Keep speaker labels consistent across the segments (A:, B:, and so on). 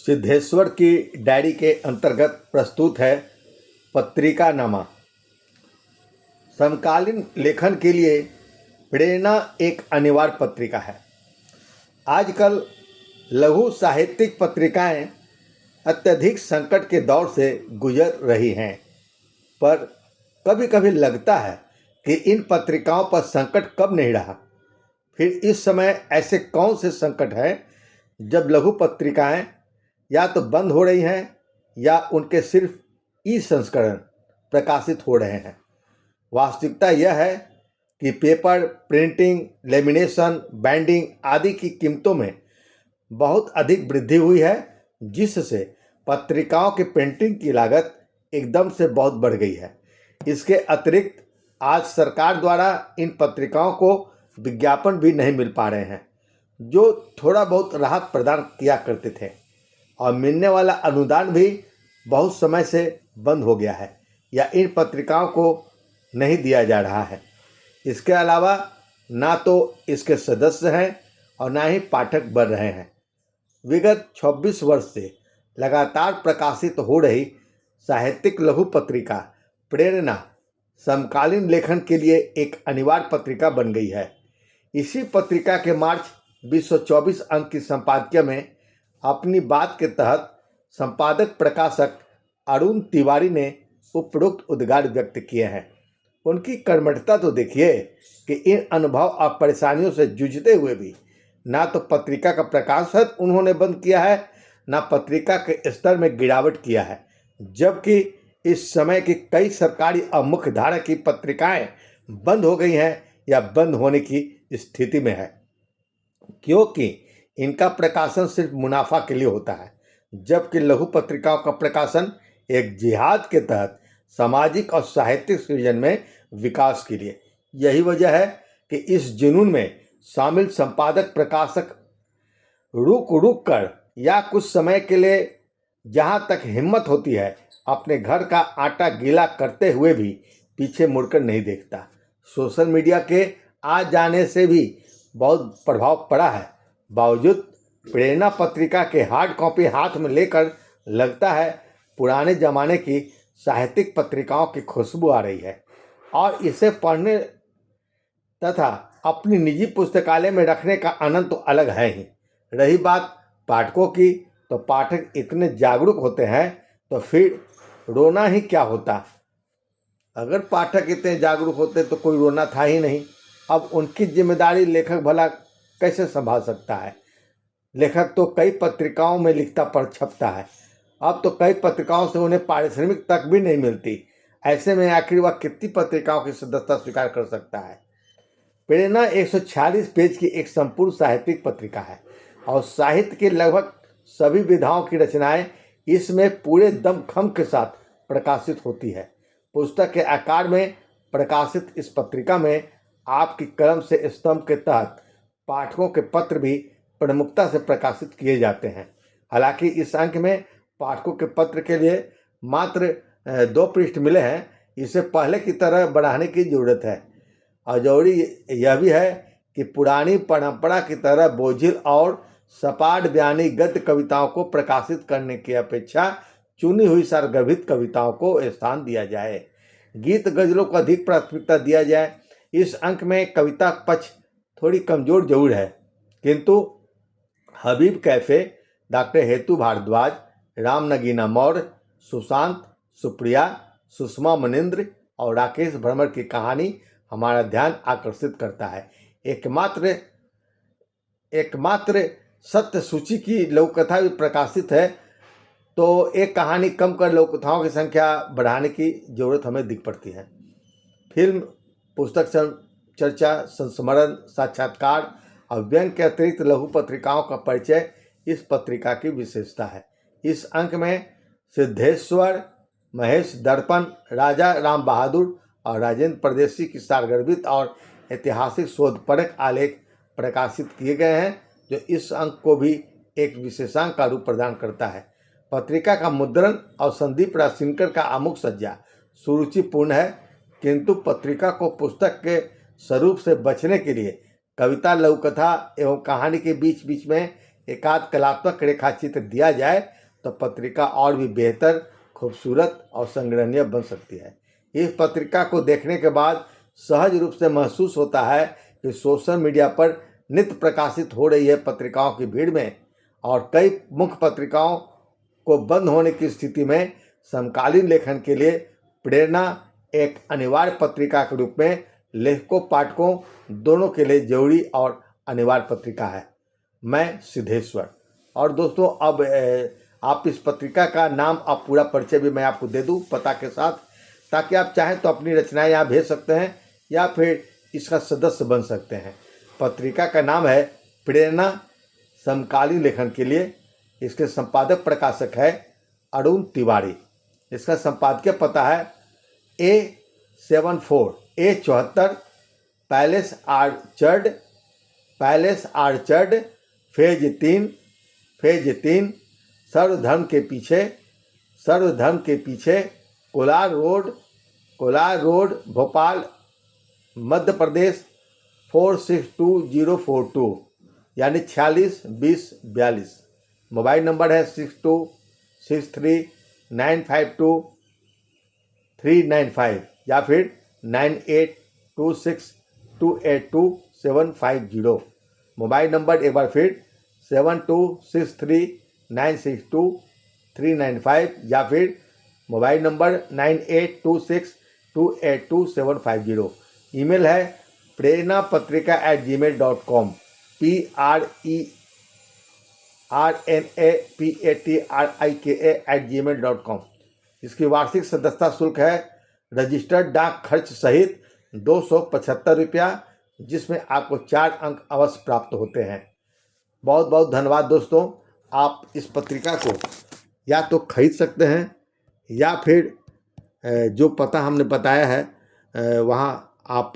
A: सिद्धेश्वर की डायरी के अंतर्गत प्रस्तुत है पत्रिका नामा। समकालीन लेखन के लिए प्रेरणा एक अनिवार्य पत्रिका है। आजकल लघु साहित्यिक पत्रिकाएं अत्यधिक संकट के दौर से गुजर रही हैं, पर कभी कभी लगता है कि इन पत्रिकाओं पर संकट कब नहीं रहा। फिर इस समय ऐसे कौन से संकट हैं जब लघु पत्रिकाएं या तो बंद हो रही हैं या उनके सिर्फ ई संस्करण प्रकाशित हो रहे हैं। वास्तविकता यह है कि पेपर, प्रिंटिंग, लेमिनेशन, बाइंडिंग आदि की कीमतों में बहुत अधिक वृद्धि हुई है, जिससे पत्रिकाओं की प्रिंटिंग की लागत एकदम से बहुत बढ़ गई है। इसके अतिरिक्त आज सरकार द्वारा इन पत्रिकाओं को विज्ञापन भी नहीं मिल पा रहे हैं, जो थोड़ा बहुत राहत प्रदान किया करते थे, और मिलने वाला अनुदान भी बहुत समय से बंद हो गया है या इन पत्रिकाओं को नहीं दिया जा रहा है। इसके अलावा ना तो इसके सदस्य हैं और ना ही पाठक बढ़ रहे हैं। विगत 26 वर्ष से लगातार प्रकाशित हो रही साहित्यिक लघु पत्रिका प्रेरणा समकालीन लेखन के लिए एक अनिवार्य पत्रिका बन गई है। इसी पत्रिका के मार्च 2024 अंक की संपादकीय में अपनी बात के तहत संपादक प्रकाशक अरुण तिवारी ने उपरोक्त उद्गार व्यक्त किए हैं। उनकी कर्मठता तो देखिए कि इन अनुभव और परेशानियों से जूझते हुए भी ना तो पत्रिका का प्रकाशन उन्होंने बंद किया है, ना पत्रिका के स्तर में गिरावट किया है, जबकि इस समय की कई सरकारी और मुख्य धारा की पत्रिकाएं बंद हो गई हैं या बंद होने की स्थिति में है, क्योंकि इनका प्रकाशन सिर्फ मुनाफा के लिए होता है, जबकि लघु पत्रिकाओं का प्रकाशन एक जिहाद के तहत सामाजिक और साहित्यिक सृजन में विकास के लिए। यही वजह है कि इस जुनून में शामिल संपादक प्रकाशक रुक रुक कर या कुछ समय के लिए जहां तक हिम्मत होती है अपने घर का आटा गीला करते हुए भी पीछे मुड़कर नहीं देखता। सोशल मीडिया के आ जाने से भी बहुत प्रभाव पड़ा है। बावजूद प्रेरणा पत्रिका के हार्ड कॉपी हाथ में लेकर लगता है पुराने जमाने की साहित्यिक पत्रिकाओं की खुशबू आ रही है, और इसे पढ़ने तथा अपनी निजी पुस्तकालय में रखने का आनंद तो अलग है ही। रही बात पाठकों की, तो पाठक इतने जागरूक होते हैं तो फिर रोना ही क्या होता। अगर पाठक इतने जागरूक होते तो कोई रोना था ही नहीं। अब उनकी जिम्मेदारी लेखक भला कैसे संभाल सकता है। लेखक तो कई पत्रिकाओं में लिखता पर छपता है। अब तो कई पत्रिकाओं से उन्हें पारिश्रमिक तक भी नहीं मिलती। ऐसे में आखिर वह कितनी पत्रिकाओं की सदस्यता स्वीकार कर सकता है। प्रेरणा 146 पेज की एक संपूर्ण साहित्यिक पत्रिका है और साहित्य के लगभग सभी विधाओं की रचनाएं इसमें पूरे दमखम के साथ प्रकाशित होती है। पुस्तक के आकार में प्रकाशित इस पत्रिका में आपकी कलम से स्तंभ के तहत पाठकों के पत्र भी प्रमुखता से प्रकाशित किए जाते हैं। हालांकि इस अंक में पाठकों के पत्र के लिए मात्र 2 पृष्ठ मिले हैं। इसे पहले की तरह बढ़ाने की जरूरत है, और जरूरी यह भी है कि पुरानी परंपरा की तरह बोझिल और सपाट बयानी गद्य कविताओं को प्रकाशित करने की अपेक्षा चुनी हुई सारगर्भित कविताओं को स्थान दिया जाए। गीत गजलों को अधिक प्राथमिकता दिया जाए। इस अंक में कविता पक्ष थोड़ी कमजोर जरूर है, किंतु हबीब कैफे, डॉक्टर हेतु भारद्वाज, राम नगीना मौर्य, सुशांत, सुप्रिया, सुषमा मनिंद्र और राकेश भ्रमर की कहानी हमारा ध्यान आकर्षित करता है। एकमात्र सत्य सूची की लघुकथा भी प्रकाशित है, तो एक कहानी कम कर लघुकथाओं की संख्या बढ़ाने की जरूरत हमें दिख पड़ती है। फिल्म, पुस्तक चर्चा, संस्मरण, साक्षात्कार और व्यंग के अतिरिक्त लघु पत्रिकाओं का परिचय इस पत्रिका की विशेषता है। इस अंक में सिद्धेश्वर, महेश दर्पण, राजा राम बहादुर और राजेंद्र परदेसी की सारगर्भित और ऐतिहासिक शोधपरक आलेख प्रकाशित किए गए हैं, जो इस अंक को भी एक विशेषांक का रूप प्रदान करता है। पत्रिका का मुद्रण और संदीप राजसिनकर का आमुख सज्जा सुरुचिपूर्ण है, किंतु पत्रिका को पुस्तक के स्वरूप से बचने के लिए कविता, लघुकथा एवं कहानी के बीच बीच में एकाध कलात्मक रेखाचित्र दिया जाए तो पत्रिका और भी बेहतर, खूबसूरत और संग्रहणीय बन सकती है। इस पत्रिका को देखने के बाद सहज रूप से महसूस होता है कि सोशल मीडिया पर नित्य प्रकाशित हो रही है पत्रिकाओं की भीड़ में और कई मुख्य पत्रिकाओं को बंद होने की स्थिति में समकालीन लेखन के लिए प्रेरणा एक अनिवार्य पत्रिका के रूप में लेखकों पाठकों दोनों के लिए जरूरी और अनिवार्य पत्रिका है। मैं सिद्धेश्वर। और दोस्तों, अब आप इस पत्रिका का नाम और पूरा परिचय भी मैं आपको दे दूं पता के साथ, ताकि आप चाहें तो अपनी रचनाएं यहाँ भेज सकते हैं या फिर इसका सदस्य बन सकते हैं। पत्रिका का नाम है प्रेरणा समकालीन लेखन के लिए। इसके संपादक प्रकाशक है अरुण तिवारी। इसका संपादकीय पता है A74 पैलेस आर्चर्ड फेज 3 सर्वधर्म के पीछे कोलार रोड भोपाल मध्य प्रदेश 462042 यानी 462042। मोबाइल नंबर है 6263952395 या फिर 9826282750। मोबाइल नंबर एक बार फिर 7263962395 या फिर मोबाइल नंबर 9826282750। ईमेल है prernapatrika@gmail.com prernapatrika@gmail.com। इसकी वार्षिक सदस्यता शुल्क है रजिस्टर्ड डाक खर्च सहित 275 रुपया, जिसमें आपको 4 अंक अवश्य प्राप्त होते हैं। बहुत बहुत धन्यवाद दोस्तों। आप इस पत्रिका को या तो खरीद सकते हैं या फिर जो पता हमने बताया है वहाँ आप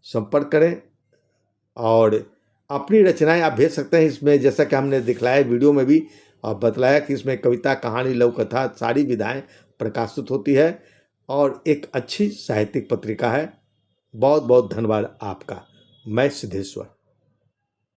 A: संपर्क करें और अपनी रचनाएं आप भेज सकते हैं। इसमें जैसा कि हमने दिखलाया वीडियो में भी और बतलाया कि इसमें कविता, कहानी, लघु कथा सारी विधाएं प्रकाशित होती है और एक अच्छी साहित्यिक पत्रिका है। बहुत बहुत धन्यवाद आपका। मैं सिद्धेश्वर।